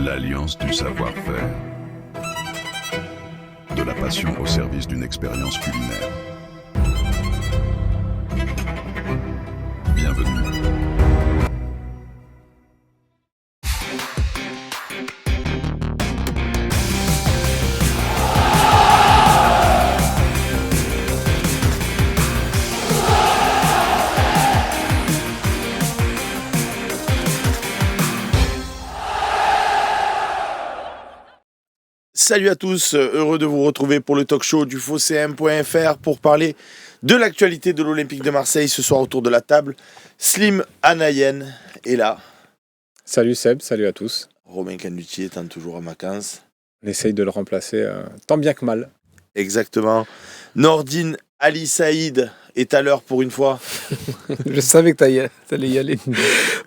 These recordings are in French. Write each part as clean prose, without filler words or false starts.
L'alliance du savoir-faire. De la passion au service d'une expérience culinaire. Bienvenue. Salut à tous, heureux de vous retrouver pour le talk show du phocm.fr pour parler de l'actualité de l'Olympique de Marseille. Ce soir autour de la table, Slim Anayen est là. Salut Seb, salut à tous. Romain Canuti étant toujours en vacances. On essaye de le remplacer tant bien que mal. Exactement. Nordine Ali Saïd est à l'heure pour une fois. Je savais que t'allais y aller.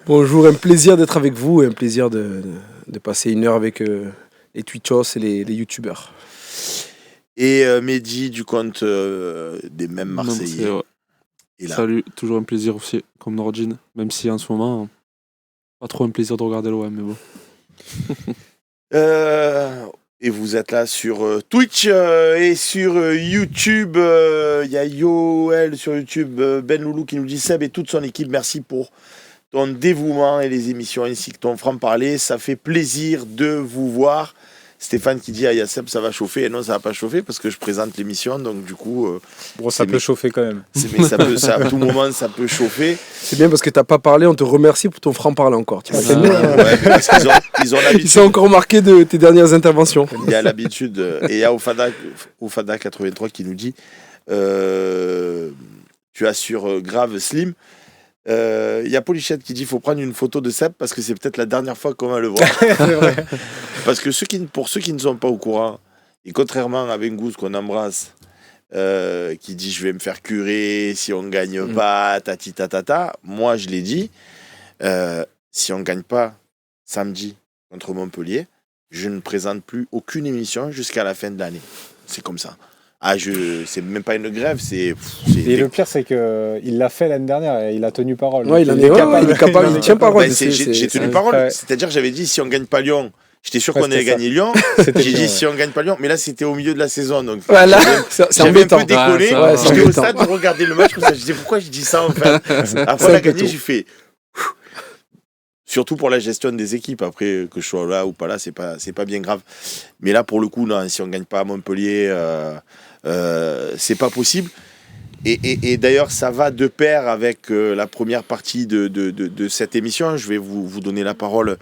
Bonjour, un plaisir d'être avec vous et un plaisir de passer une heure avec les Twitchos et les youtubeurs. Et Mehdi du compte des mêmes Marseillais. Ouais. Salut, toujours un plaisir aussi, comme Nordine, même si en ce moment, pas trop un plaisir de regarder l'OM, mais bon. Et vous êtes là sur Twitch et sur YouTube. Il y a Yoel sur YouTube, Ben Loulou qui nous dit Seb et toute son équipe, merci pour ton dévouement et les émissions ainsi que ton franc-parler. Ça fait plaisir de vous voir. Stéphane qui dit ah, Seb, ça va chauffer. Et non, ça va pas chauffer parce que je présente l'émission. Donc, du coup. Bon, ça peut chauffer quand même. Mais à tout moment, ça peut chauffer. C'est bien parce que t'as pas parlé. On te remercie pour ton franc-parler encore. Tu vois, parce qu'ils ont l'habitude. Ils sont encore marqués de tes dernières interventions. Il y a l'habitude. Et il y a Ofada 83 qui nous dit tu assures grave Slim. Il y a Polichette qui dit faut prendre une photo de Seb parce que c'est peut-être la dernière fois qu'on va le voir. C'est vrai. Parce que pour ceux qui ne sont pas au courant, et contrairement à Bengouz qu'on embrasse, qui dit je vais me faire curer si on ne gagne pas, tati tatata, moi je l'ai dit, si on ne gagne pas samedi contre Montpellier, je ne présente plus aucune émission jusqu'à la fin de l'année. C'est comme ça. C'est même pas une grève, Et le pire, c'est qu'il l'a fait l'année dernière et il a tenu parole. Ouais, il est capable, il tient parole. J'ai tenu parole. C'est-à-dire, j'avais dit si on gagne pas Lyon, j'étais sûr qu'on allait gagner Lyon. J'ai dit si on gagne pas Lyon, mais là c'était au milieu de la saison, donc voilà, c'est embêtant. Un peu déconné. J'étais au embêtant. stade de regarder le match, je me disais pourquoi je dis ça en fait. Après on a gagné, j'ai fait. Surtout pour la gestion des équipes, après que je sois là ou pas là, c'est pas bien grave. Mais là pour le coup, non, si on gagne pas à Montpellier. C'est pas possible et d'ailleurs ça va de pair avec la première partie de cette émission. Je vais vous donner la parole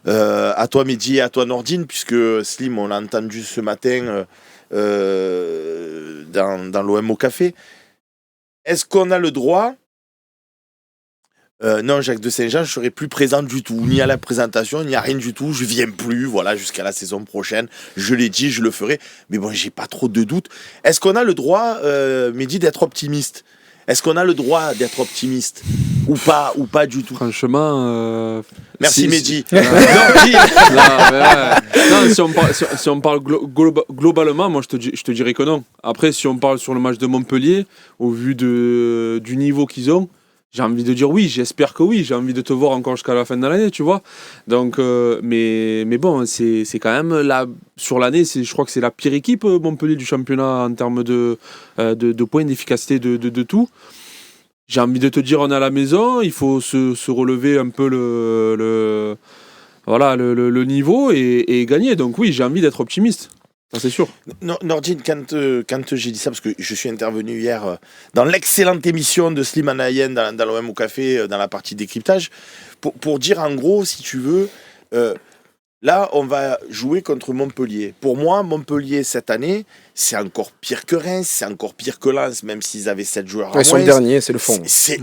à toi Mehdi et à toi Nordine, puisque Slim on l'a entendu ce matin dans l'OM au café. Est-ce qu'on a le droit non, Jacques de Saint-Jean, je serai plus présent du tout, ni à la présentation, ni à rien du tout. Je viens plus, voilà, jusqu'à la saison prochaine. Je l'ai dit, je le ferai. Mais bon, j'ai pas trop de doutes. Est-ce qu'on a le droit, Mehdi, d'être optimiste ? Est-ce qu'on a le droit d'être optimiste ou pas du tout ? Franchement, merci Mehdi. Non, si on parle globalement, moi je te dirais que non. Après, si on parle sur le match de Montpellier, au vu du niveau qu'ils ont, j'ai envie de dire oui, j'espère que oui, j'ai envie de te voir encore jusqu'à la fin de l'année, tu vois. Donc, mais bon, c'est quand même là, sur l'année, je crois que c'est la pire équipe Montpellier du championnat en termes de points, d'efficacité, de tout. J'ai envie de te dire, on est à la maison, il faut se relever un peu le niveau et gagner. Donc oui, j'ai envie d'être optimiste. Ça, c'est sûr. Nordine, quand j'ai dit ça, parce que je suis intervenu hier dans l'excellente émission de Slim Anayen dans l'OM au café, dans la partie décryptage, pour dire en gros, si tu veux, là, on va jouer contre Montpellier. Pour moi, Montpellier, cette année, c'est encore pire que Reims, c'est encore pire que Lens, même s'ils avaient 7 joueurs. Ils sont les derniers, c'est le fond. C'est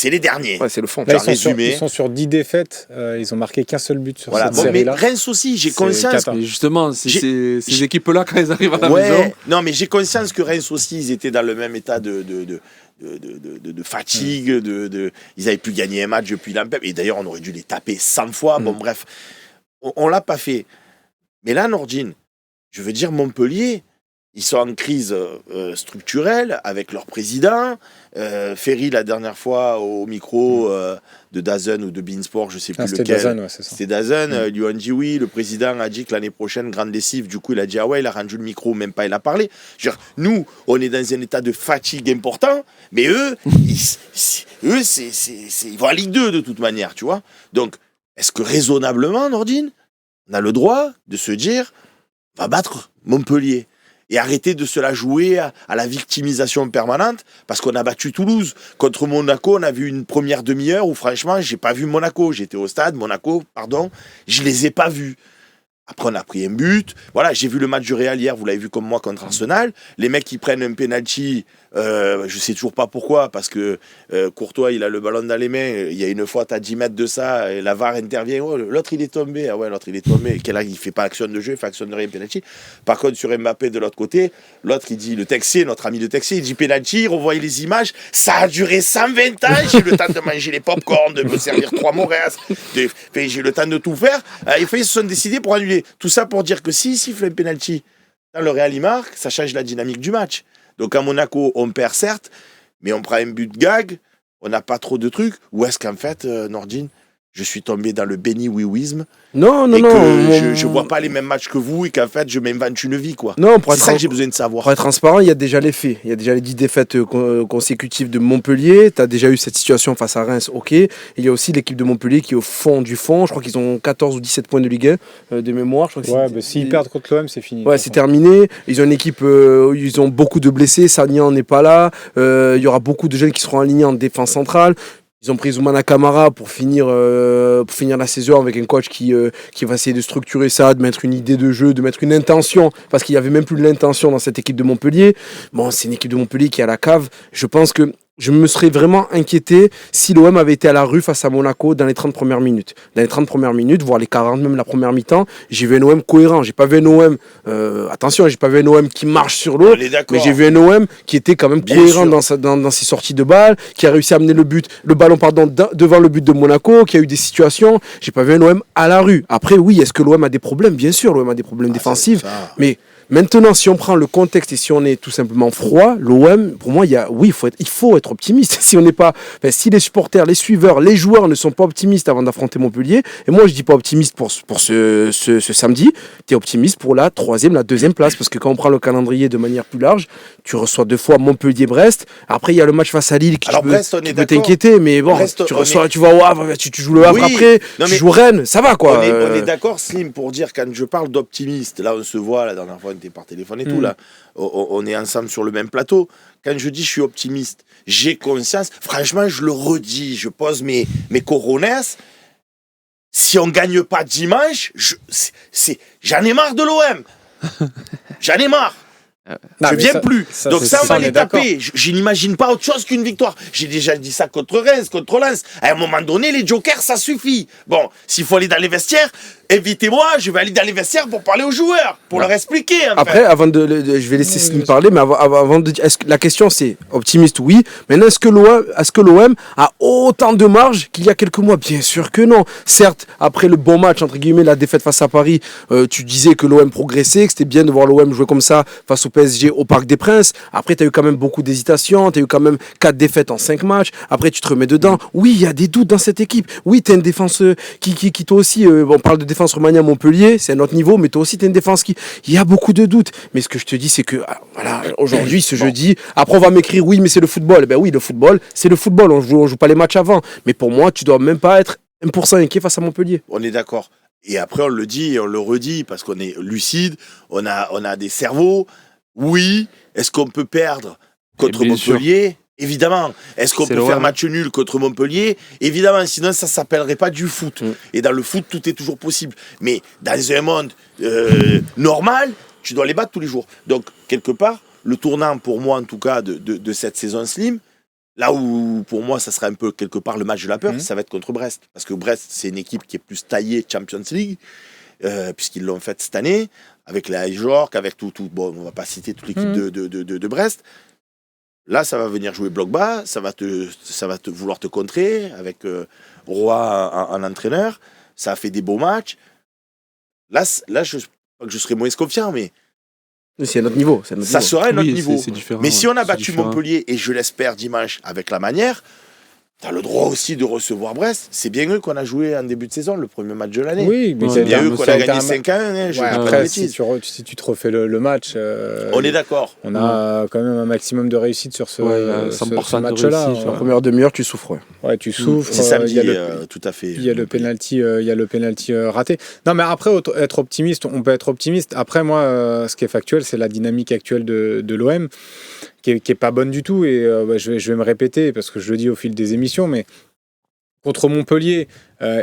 les derniers. Ouais, c'est le fond. Là, ils sont sur 10 défaites, ils ont marqué qu'un seul but sur cette série-là. Mais Reims aussi, j'ai conscience. Mais justement, ces équipes-là, quand elles arrivent à la maison... Non, mais j'ai conscience que Reims aussi, ils étaient dans le même état de fatigue, ils n'avaient plus gagné un match depuis l'Ampep. Et d'ailleurs, on aurait dû les taper 100 fois. Bon, bref, on ne l'a pas fait. Mais là, Nordine, je veux dire, Montpellier, Ils sont en crise structurelle avec leur président. Ferry, la dernière fois, au micro de DAZN ou de Beansport, je ne sais plus C'était lequel. DAZN, ouais, c'est ça. C'était DAZN. Ils lui ont dit oui. Le président a dit que l'année prochaine, grande lessive. Du coup, il a dit ah ouais, il a rendu le micro, même pas il a parlé. Je veux dire, nous, on est dans un état de fatigue important, mais eux, ils vont en Ligue 2 de toute manière, tu vois. Donc, est-ce que raisonnablement, Nordine, on a le droit de se dire on va battre Montpellier et arrêter de se la jouer à la victimisation permanente parce qu'on a battu Toulouse. Contre Monaco, on a vu une première demi-heure où franchement, j'ai pas vu Monaco. J'étais au stade, Monaco, pardon, je les ai pas vus. Après, on a pris un but. Voilà, j'ai vu le match du Real hier, vous l'avez vu comme moi contre Arsenal. Les mecs qui prennent un penalty, je sais toujours pas pourquoi, parce que Courtois, il a le ballon dans les mains. Il y a une fois, tu as 10 mètres de ça, et la VAR intervient. Oh, l'autre, il est tombé. Ah ouais, l'autre, il est tombé. Il fait pas action de jeu, il fait action de rien, penalty. Par contre, sur Mbappé, de l'autre côté, l'autre, il dit, le Texier, notre ami de Texier, il dit penalty, il revoit les images. Ça a duré 120 ans. J'ai eu le temps de manger les pop-corn, de me servir 3 Moreas. J'ai eu le temps de tout faire. Ils se sont décidés pour annuler. Tout ça pour dire que s'il siffle un penalty dans le Real, il marque, ça change la dynamique du match. Donc à Monaco, on perd certes, mais on prend un but de gag, on n'a pas trop de trucs. Ou est-ce qu'en fait, Nordine, je suis tombé dans le béni-oui-wisme Non, et que non. je vois pas les mêmes matchs que vous et qu'en fait, je m'invente une vie, quoi. Non, C'est ça que j'ai besoin de savoir. Pour être transparent, il y a déjà les faits. Il y a déjà les 10 défaites consécutives de Montpellier. Tu as déjà eu cette situation face à Reims, ok. Il y a aussi l'équipe de Montpellier qui est au fond du fond. Je crois qu'ils ont 14 ou 17 points de Ligue 1 de mémoire. Je crois que S'ils perdent contre l'OM, c'est fini. Ouais, c'est terminé. Ils ont une équipe où ils ont beaucoup de blessés. Sagnan n'est pas là. Il y aura beaucoup de jeunes qui seront alignés en défense centrale. Ils ont pris Zoumana Kamara pour finir la saison avec un coach qui va essayer de structurer ça, de mettre une idée de jeu, de mettre une intention, parce qu'il n'y avait même plus de l'intention dans cette équipe de Montpellier. Bon, c'est une équipe de Montpellier qui est à la cave. Je pense que je me serais vraiment inquiété si l'OM avait été à la rue face à Monaco dans les 30 premières minutes. Dans les 30 premières minutes, voire les 40, même la première mi-temps, j'ai vu un OM cohérent. J'ai pas vu un OM, attention, j'ai pas vu un OM qui marche sur l'eau, mais j'ai vu un OM qui était quand même cohérent dans ses sorties de balles, qui a réussi à amener le ballon devant le but de Monaco, qui a eu des situations. J'ai pas vu un OM à la rue. Après, oui, est-ce que l'OM a des problèmes? Bien sûr, l'OM a des problèmes défensifs, mais maintenant, si on prend le contexte et si on est tout simplement froid, l'OM, pour moi, il faut être optimiste. Si on n'est pas, si les supporters, les suiveurs, les joueurs ne sont pas optimistes avant d'affronter Montpellier, et moi je dis pas optimiste pour ce samedi, tu es optimiste pour la 3e, la 2e place, parce que quand on prend le calendrier de manière plus large, tu reçois 2 fois Montpellier-Brest. Après, il y a le match face à Lille qui peut t'inquiéter, mais bon, Brest, tu vas au Havre, tu joues le Havre après, tu joues Rennes, ça va quoi. On est d'accord, Slim, pour dire quand je parle d'optimiste, là on se voit la dernière fois. Par téléphone et tout, là, on est ensemble sur le même plateau. Quand je dis je suis optimiste, j'ai conscience, franchement, je le redis, je pose mes coronesses. Si on gagne pas dimanche, j'en ai marre de l'OM. J'en ai marre. Je viens plus. Donc ça, on va les taper. Je n'imagine pas autre chose qu'une victoire. J'ai déjà dit ça contre Reims, contre Lens. À un moment donné, les jokers, ça suffit. Bon, s'il faut aller dans les vestiaires, invitez-moi, je vais aller dans les vestiaires pour parler aux joueurs, pour leur expliquer. Après, je vais laisser Slim parler, mais avant de dire, la question c'est optimiste, oui. Maintenant, est-ce que l'OM a autant de marge qu'il y a quelques mois? Bien sûr que non. Certes, après le bon match, entre guillemets, la défaite face à Paris, tu disais que l'OM progressait, que c'était bien de voir l'OM jouer comme ça face au PSG au Parc des Princes. Après, tu as eu quand même beaucoup d'hésitations, tu as eu quand même 4 défaites en 5 matchs. Après, tu te remets dedans. Oui, il y a des doutes dans cette équipe. Oui, tu as une défense qui toi aussi, on parle de défense Romagna Montpellier, c'est un autre niveau, mais toi aussi tu as une défense il y a beaucoup de doutes. Mais ce que je te dis, c'est que voilà, aujourd'hui, ce jeudi, après on va m'écrire oui, mais c'est le football. Ben oui, le football, c'est le football, on joue pas les matchs avant. Mais pour moi, tu dois même pas être 1% inquiet face à Montpellier. On est d'accord. Et après, on le dit et on le redit parce qu'on est lucide, on a des cerveaux. Oui, est-ce qu'on peut perdre contre Montpellier ? Évidemment. Est-ce qu'on peut faire match nul contre Montpellier ? Évidemment, sinon ça ne s'appellerait pas du foot. Et dans le foot, tout est toujours possible. Mais dans un monde normal, tu dois les battre tous les jours. Donc, quelque part, le tournant pour moi, en tout cas, de cette saison Slim, là où pour moi, ça sera un peu quelque part le match de la peur, ça va être contre Brest. Parce que Brest, c'est une équipe qui est plus taillée Champions League, puisqu'ils l'ont faite cette année, avec la York, avec tout. Bon, on ne va pas citer toute l'équipe de Brest. Là, ça va venir jouer bloc bas, ça va te vouloir te contrer avec Roy en entraîneur. Ça a fait des beaux matchs. Là, je serais moins confiant, mais C'est notre niveau. C'est notre Ça niveau. serait notre Oui, niveau. c'est différent, Mais si on a c'est battu différent. Montpellier, et je l'espère dimanche avec la manière, t'as le droit aussi de recevoir Brest. C'est bien eux qu'on a joué en début de saison, le premier match de l'année. Oui, mais Ouais, C'est bien eux qu'on ça a été gagné un 5-1, hein, je Ouais, dis pas de après, si bêtises. tu te refais le match, On est d'accord. on a quand même un maximum de réussite sur ce, Ouais, ce 100% de match-là. réussite, La première demi-heure, tu souffres. Ouais. Ouais, tu souffres. C'est il samedi, y a le, tout à fait. il y a le penalty, raté. Non, mais après, être optimiste, on peut être optimiste. Après, moi, ce qui est factuel, c'est la dynamique actuelle de l'OM, qui est pas bonne du tout. Et je vais me répéter parce que je le dis au fil des émissions, mais contre Montpellier,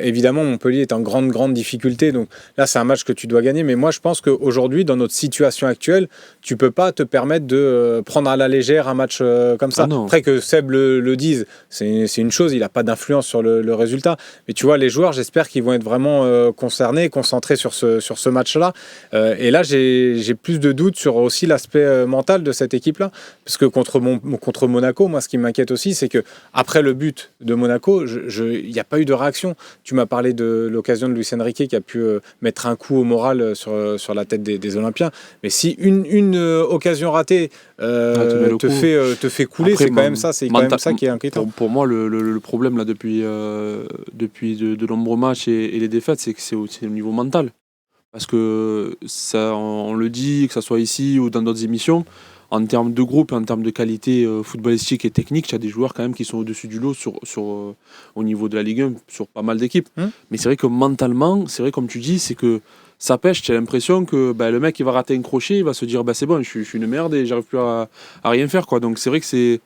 évidemment, Montpellier est en grande difficulté. Donc là, c'est un match que tu dois gagner. Mais moi, je pense qu'aujourd'hui, dans notre situation actuelle, tu peux pas te permettre de prendre à la légère un match comme ça. Ah non. Après que Seb le dise, c'est une chose, il n'a pas d'influence sur le résultat. Mais tu vois, les joueurs, j'espère qu'ils vont être vraiment concernés, concentrés sur ce match-là. Et là, j'ai plus de doutes sur aussi l'aspect mental de cette équipe-là. Parce que contre Monaco, moi, ce qui m'inquiète aussi, c'est que après le but de Monaco, il n'y a pas eu de réaction. Tu m'as parlé de l'occasion de Luis Enrique qui a pu mettre un coup au moral sur la tête des Olympiens. Mais si une occasion ratée te fait couler, Après, c'est quand même ça. C'est quand même ça qui est inquiétant. Pour moi, le problème là depuis de nombreux matchs et les défaites, c'est que c'est au niveau mental. Parce que ça, on le dit, que ce soit ici ou dans d'autres émissions, en termes de groupe et en termes de qualité footballistique et technique, il y a des joueurs quand même qui sont au-dessus du lot au niveau de la Ligue 1 sur pas mal d'équipes. Mais c'est vrai que mentalement, c'est vrai comme tu dis, c'est que ça pêche. Tu as l'impression que le mec il va rater un crochet, il va se dire c'est bon, je suis une merde et j'arrive plus à rien faire, quoi. Donc c'est vrai que c'est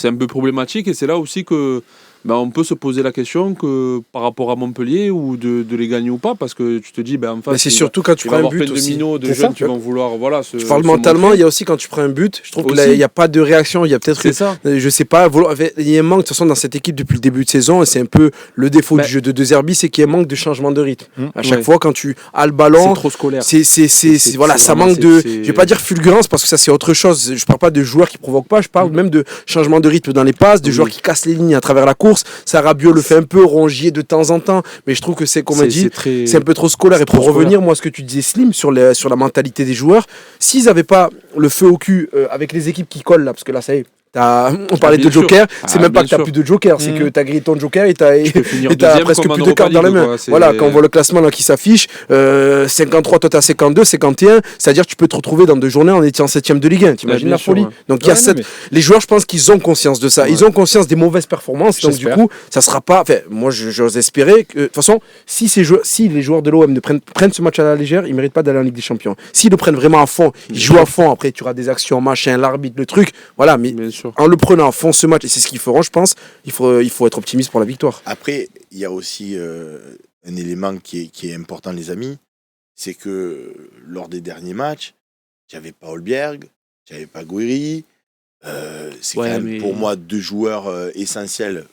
un peu problématique et c'est là aussi que on peut se poser la question que par rapport à Montpellier ou de les gagner ou pas, parce que tu te dis en face, Mais c'est surtout quand tu tu prends vas un avoir but plein de aussi. minots de C'est jeunes ça. qui vont vouloir Tu parles mentalement, il y a aussi quand tu prends un but, je trouve qu'il Aussi. n'y a pas de réaction, il y a peut-être, c'est ça. je sais pas, il y a un manque de toute façon dans cette équipe depuis le début de saison et c'est un peu le défaut du jeu de De Zerbi, c'est qu'il y a un manque de changement de rythme. À chaque Ouais. fois quand tu as le C'est ballon, trop scolaire. voilà, ça vraiment, manque de, c'est- je vais pas dire fulgurance parce que ça c'est autre chose. Je parle pas de joueurs qui provoquent pas, je parle même de changement de rythme dans les passes, de Oui. joueurs qui cassent les lignes à travers la course. Ça Rabiot le fait un peu, Rongier de temps en temps, mais je trouve que c'est comme on dit, c'est un peu trop scolaire. Et pour trop revenir, moi, ce que tu disais, Slim, sur la mentalité des joueurs, s'ils n'avaient pas le feu au cul avec les équipes qui collent là, parce que là, ça y est. On parlait bien de sûr. Joker, c'est même pas bien que t'as sûr. plus de Joker, c'est que t'as grillé ton Joker et t'as finir et t'as deuxième presque comme en plus de cartes dans Europa les mains. League, quoi. C'est- Voilà, quand on voit le classement là qui s'affiche, 53, toi t'as 52, 51, c'est-à-dire que tu peux te retrouver dans 2 journées en étant 7ème de Ligue 1. T'imagines bien la sûr, folie. ouais. Donc il y a Ouais, non, cette... mais- Les joueurs, je pense qu'ils ont conscience de ça. Ouais. Ils ont conscience des mauvaises performances. Donc du J'espère. coup, ça sera pas. Enfin, moi, j'ose espérer que de toute façon, si les joueurs de l'OM prennent ce match à la légère, ils méritent pas d'aller en Ligue des Champions. S'ils le prennent vraiment à fond, ils jouent à fond. Après, tu auras des actions, machin, l'arbitre, le truc. Voilà, mais Bien sûr. en le prenant à fond ce match, et c'est ce qu'ils feront, je pense, il faut être optimiste pour la victoire. Après, il y a aussi un élément qui est important, les amis, c'est que lors des derniers matchs, tu n'avais pas Holberg, tu n'avais pas Gouiri. C'est Ouais, quand même mais- pour moi 2 joueurs essentiels.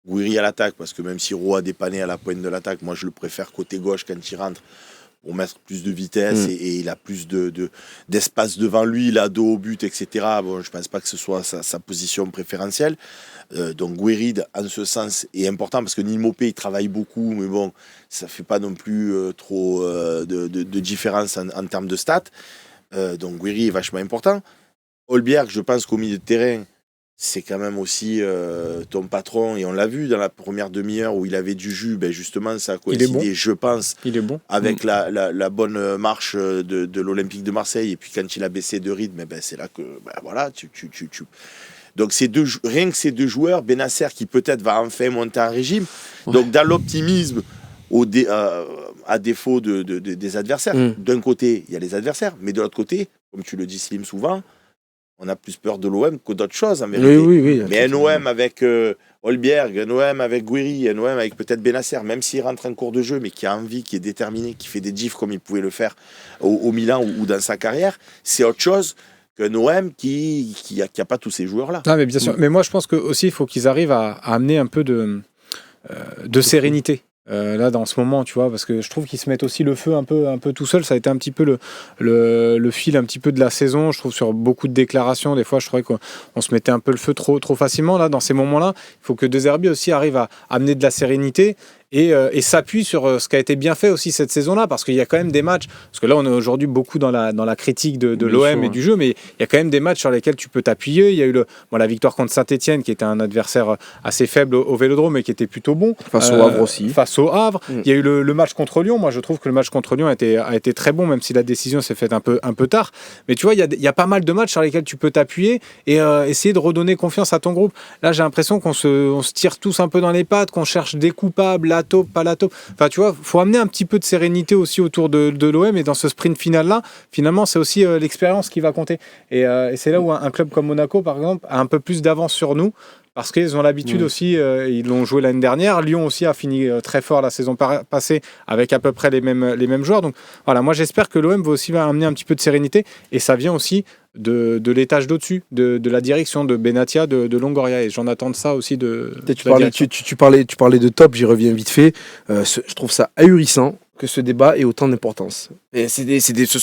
Gouiri à l'attaque, parce que même si Roy a dépanné à la pointe de l'attaque, moi je le préfère côté gauche quand il rentre pour mettre plus de vitesse et il a plus d'espace devant lui, il a dos au but, etc. Bon, je ne pense pas que ce soit sa position préférentielle. Donc Gouiri, en ce sens, est important parce que Neil Maupay, il travaille beaucoup, mais bon, ça ne fait pas non plus trop de différence en termes de stats. Donc Gouiri est vachement important. Holberg, je pense qu'au milieu de terrain, c'est quand même aussi ton patron, et on l'a vu dans la première demi-heure où il avait du jus, justement ça a Il est coïncidé, bon. je pense, Il est bon. avec la bonne marche de l'Olympique de Marseille, et puis quand il a baissé de rythme, c'est là que voilà, tu. Donc rien que ces 2 joueurs, Benasser qui peut-être va enfin monter en régime, donc dans l'optimisme à défaut des adversaires. D'un côté, il y a les adversaires, mais de l'autre côté, comme tu le dis Slim souvent, on a plus peur de l'OM que d'autres choses en vérité. Oui. Mais un OM avec Holberg, un OM avec Gouiri, un OM avec peut-être Benasser, même s'il rentre en cours de jeu, mais qui a envie, qui est déterminé, qui fait des gifs comme il pouvait le faire au Milan ou dans sa carrière, c'est autre chose qu'un OM qui a pas tous ces joueurs-là. Non, mais bien sûr. Mais moi, je pense que aussi, il faut qu'ils arrivent à amener un peu de sérénité. Là, dans ce moment, tu vois, parce que je trouve qu'ils se mettent aussi le feu un peu tout seul. Ça a été un petit peu le fil un petit peu de la saison. Je trouve sur beaucoup de déclarations, des fois, je trouvais qu'on se mettait un peu le feu trop facilement. Là, dans ces moments-là, il faut que De Zerbi aussi arrive à amener de la sérénité et s'appuie sur ce qui a été bien fait aussi cette saison-là, parce qu'il y a quand même des matchs, parce que là on est aujourd'hui beaucoup dans la critique de l'OM et du jeu, mais il y a quand même des matchs sur lesquels tu peux t'appuyer. Il y a eu la victoire contre Saint-Etienne, qui était un adversaire assez faible au Vélodrome, mais qui était plutôt bon. Face au Havre aussi. Face au Havre. Il y a eu le match contre Lyon. Moi je trouve que le match contre Lyon a été très bon, même si la décision s'est faite un peu tard. Mais tu vois, il y a pas mal de matchs sur lesquels tu peux t'appuyer et essayer de redonner confiance à ton groupe. Là j'ai l'impression qu'on se tire tous un peu dans les pattes, qu'on cherche des coupables, la taupe, pas la taupe. Enfin, tu vois, il faut amener un petit peu de sérénité aussi autour de l'OM, et dans ce sprint final-là, finalement, c'est aussi l'expérience qui va compter. Et c'est là où un club comme Monaco, par exemple, a un peu plus d'avance sur nous, parce qu'ils ont l'habitude aussi, ils l'ont joué l'année dernière. Lyon aussi a fini très fort la saison passée, avec à peu près les mêmes joueurs. Donc voilà, moi j'espère que l'OM va aussi amener un petit peu de sérénité, et ça vient aussi de l'étage d'au-dessus, de la direction de Benatia, de Longoria, et j'en attends de ça aussi tu parlais de top, j'y reviens vite fait. Je trouve ça ahurissant que ce débat ait autant d'importance. Et ce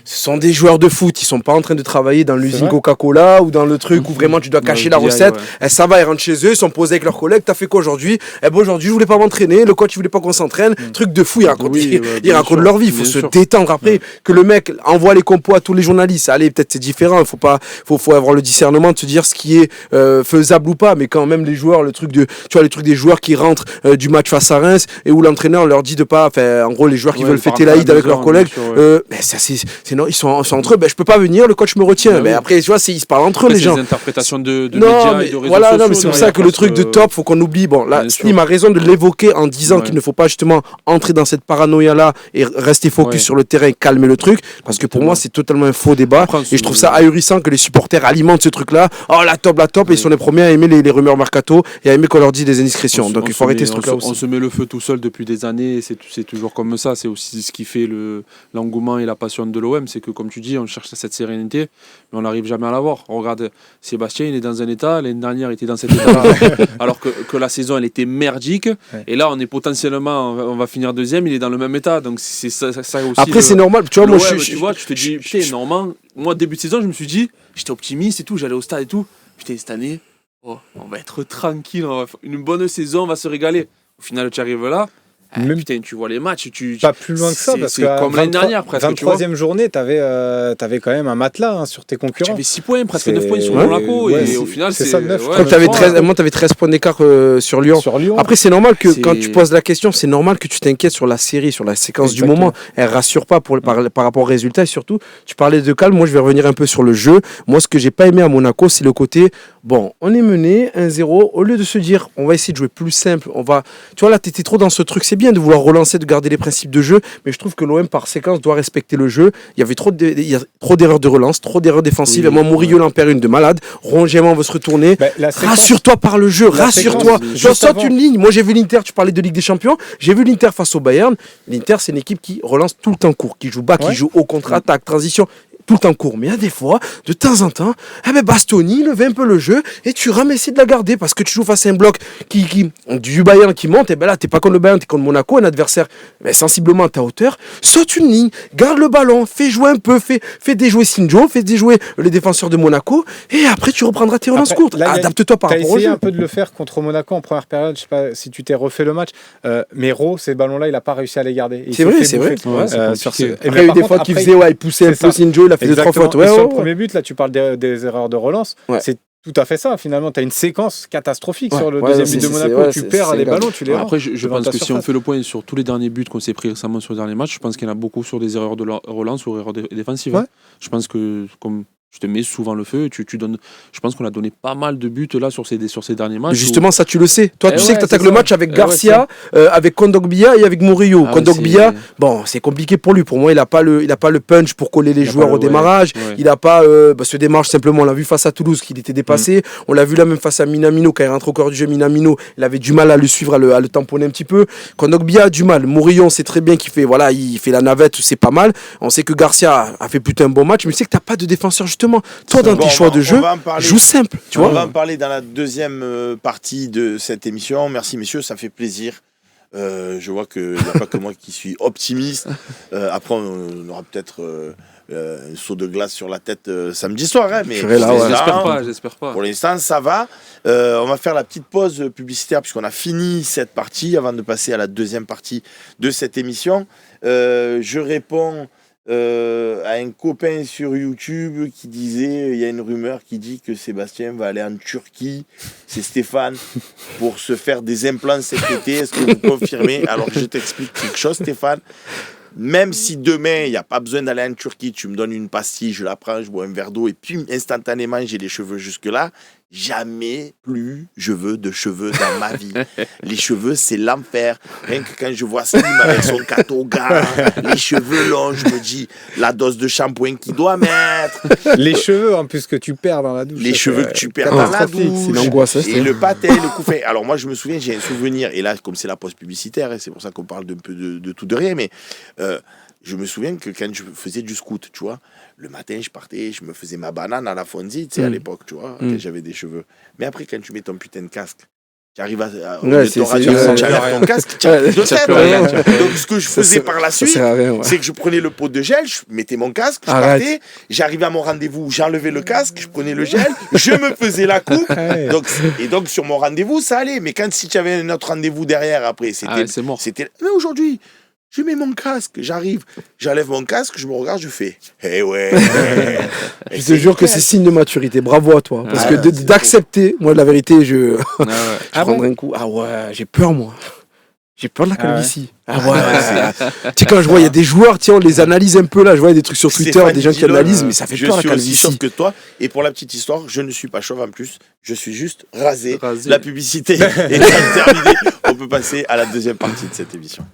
sont des joueurs de foot, ils sont pas en train de travailler dans l'usine Coca-Cola ou dans le truc où vraiment tu dois cacher la recette. Et ça va, ils rentrent chez eux, ils sont posés avec leurs collègues. T'as fait quoi aujourd'hui? Aujourd'hui je voulais pas m'entraîner, le coach il voulait pas qu'on s'entraîne. Truc de fou, ils racontent leur vie. Il faut se détendre après. Que le mec envoie les compos à tous les journalistes, allez, peut-être c'est différent. Faut avoir le discernement de se dire ce qui est faisable ou pas. Mais quand même les joueurs, les trucs des joueurs qui rentrent du match face à Reims et où l'entraîneur leur dit de pas, en gros les joueurs qui veulent fêter l'Aïd avec leurs collègues, ils sont entre eux, je peux pas venir, le coach me retient. Mais après, tu vois, ils se parlent entre eux, les gens. C'est des interprétations de médias et de réseaux sociaux. Non, mais c'est pour ça que le truc de top, faut qu'on oublie. Bon, là, Slim a raison de l'évoquer en disant qu'il ne faut pas justement entrer dans cette paranoïa-là et rester focus sur le terrain et calmer le truc, parce que pour moi, c'est totalement un faux débat. Et je trouve ça ahurissant que les supporters alimentent ce truc-là. Oh, la top, et ils sont les premiers à aimer les rumeurs mercato et à aimer qu'on leur dise des indiscrétions. Donc il faut arrêter ce truc-là aussi. On se met le feu tout seul depuis des années, c'est toujours comme ça. C'est aussi ce qui fait l'engouement et la passion de l'OM, c'est que comme tu dis, on cherche cette sérénité, mais on n'arrive jamais à l'avoir. Regarde, Sébastien, il est dans un état, l'année dernière il était dans cet état, alors que la saison elle était merdique, et là on est potentiellement, on va finir deuxième, il est dans le même état, donc c'est ça aussi. Après c'est normal, tu vois, moi tu te dis, putain, normalement, moi début de saison je me suis dit, j'étais optimiste et tout, j'allais au stade et tout, putain cette année, on va être tranquille, on va faire une bonne saison, on va se régaler. Au final tu arrives là, putain, tu vois les matchs, pas plus loin que ça, parce que c'est comme l'année dernière presque. 23e journée, t'avais quand même un matelas sur tes concurrents. Tu avais 6 points, presque 9 points sur Monaco, et au final c'est ça, 9. Moi t'avais 13 points d'écart sur Lyon. Après c'est normal que quand tu poses la question, c'est normal que tu t'inquiètes sur la série, sur la séquence du moment. Elle rassure pas par rapport au résultat, et surtout tu parlais de calme, moi je vais revenir un peu sur le jeu. Moi ce que j'ai pas aimé à Monaco, c'est le côté, bon, on est mené 1-0, au lieu de se dire on va essayer de jouer plus simple, tu vois là t'étais trop dans ce truc, c'est bien de vouloir relancer, de garder les principes de jeu, mais je trouve que l'OM par séquence doit respecter le jeu. Il y avait trop d'erreurs de relance, trop d'erreurs défensives. Moi, Murillo en perd une de malade. Rongiaman veut se retourner. Rassure-toi par le jeu, rassure-toi. Je saute une ligne. Moi, j'ai vu l'Inter, tu parlais de Ligue des Champions, j'ai vu l'Inter face au Bayern. L'Inter, c'est une équipe qui relance tout le temps court, qui joue bas, qui joue au contre-attaque, transition. Tout le temps court, mais il y a des fois, de temps en temps, Bastoni levait un peu le jeu et tu rames, essayer de la garder parce que tu joues face à un bloc du Bayern qui monte, et ben là t'es pas contre le Bayern, t'es contre Monaco, un adversaire sensiblement à ta hauteur. Saute une ligne, garde le ballon, fais jouer un peu, fais déjouer Sinjo, fais déjouer les défenseurs de Monaco, et après tu reprendras tes relances courtes. Adapte-toi par rapport au jeu. T'as essayé un peu de le faire contre Monaco en première période, je sais pas si tu t'es refait le match, mais ces ballons-là, il a pas réussi à les garder. C'est vrai. Après, il y a eu des fois qu'il faisait, il poussait un peu Sinjo, il a fait 2-3 fautes. Sur le premier but, là, tu parles des erreurs de relance. C'est tout à fait ça. Finalement, tu as une séquence catastrophique sur le deuxième but de Monaco. Tu perds les ballons, tu les rends. Après, je pense que si on fait le point sur tous les derniers buts qu'on s'est pris récemment sur les derniers matchs, je pense qu'il y en a beaucoup sur des erreurs de relance ou erreurs défensives. Je pense que, comme je te mets souvent le feu, tu donnes. Je pense qu'on a donné pas mal de buts là sur ces derniers matchs. Justement, ça tu le sais. Toi, tu sais que tu attaques le match avec Garcia, avec Kondogbia et avec Murillo. Kondogbia, bon, c'est compliqué pour lui. Pour moi, il a pas le punch pour coller les joueurs au démarrage. Il a pas ce démarche simplement. On l'a vu face à Toulouse qu'il était dépassé. On l'a vu là même face à Minamino quand il rentre au corps du jeu. Minamino, il avait du mal à le suivre, à le tamponner un petit peu. Kondogbia a du mal. Murillo, on sait très bien qu'il fait la navette, c'est pas mal. On sait que Garcia a fait plutôt un bon match, mais tu sais que t'as pas de défenseur justement. Toi, dans tes choix de jeu, joue simple. On va en parler dans la deuxième partie de cette émission. Merci, messieurs, ça fait plaisir Je vois qu'il n'y a pas que moi qui suis optimiste. Après, on aura peut-être un saut de glace sur la tête samedi soir. Hein, mais Je serai là, pour ouais. l'instant, J'espère pas. pour l'instant, ça va. On va faire la petite pause publicitaire puisqu'on a fini cette partie avant de passer à la deuxième partie de cette émission. Je réponds à un copain sur YouTube qui disait, il y a une rumeur qui dit que Sébastien va aller en Turquie, c'est Stéphane, pour se faire des implants cet été. Est-ce que vous confirmez? Alors je t'explique quelque chose, Stéphane. Même si demain, il n'y a pas besoin d'aller en Turquie, tu me donnes une pastille, je la prends, je bois un verre d'eau et puis instantanément, j'ai les cheveux jusque-là. Jamais plus je veux de cheveux dans ma vie. Les cheveux, c'est l'enfer. Rien que quand je vois Slim avec son katoga, les cheveux longs, je me dis la dose de shampoing qu'il doit mettre. Les cheveux, en plus, que tu perds dans la douche. Les ça, cheveux c'est que tu perds dans la catastrophique. douche. C'est l'angoisse, hein, Et le pâté, le couffin. Alors moi, je me souviens, j'ai un souvenir. Et là, comme c'est la pause publicitaire, et c'est pour ça qu'on parle d'un peu de tout, de rien, mais je me souviens que quand je faisais du scout, tu vois, le matin, je partais, je me faisais ma banane à la Fonzie, tu sais, à l'époque, tu vois, quand j'avais des cheveux. Mais après, quand tu mets ton putain de casque, tu arrives à Ouais, tu enlèves ton casque, tu as plus de tête. Donc, ce que je faisais par la suite, sert à rien, ouais. c'est que je prenais le pot de gel, je mettais mon casque, je Arrête. partais, j'arrivais à mon rendez-vous, j'enlevais le casque, je prenais le gel, je me faisais la coupe. Ouais. Donc, sur mon rendez-vous, ça allait. Mais quand si tu avais un autre rendez-vous derrière, après, C'est mort. Mais aujourd'hui, je mets mon casque, j'arrive, j'enlève mon casque, je me regarde, je fais eh ouais. Je te jure que c'est signe de maturité. Bravo à toi. Parce Ah, que c'est d'accepter, moi, la vérité, je Ah bon prendrais un coup. Ah ouais, j'ai peur, moi. J'ai peur de la Ah ouais. calvitie. Ah ouais. Tu sais, quand je vois, il y a des joueurs, tiens, on les analyse un peu là. Je vois des trucs sur Twitter, Stéphane des gens qui Dillon, analysent, mais ça fait je peur la suis aussi chauve calvitie. que toi. Et pour la petite histoire, je ne suis pas chauve en plus. Je suis juste rasé. Rasé. La publicité est terminée. On peut passer à la deuxième partie de cette émission.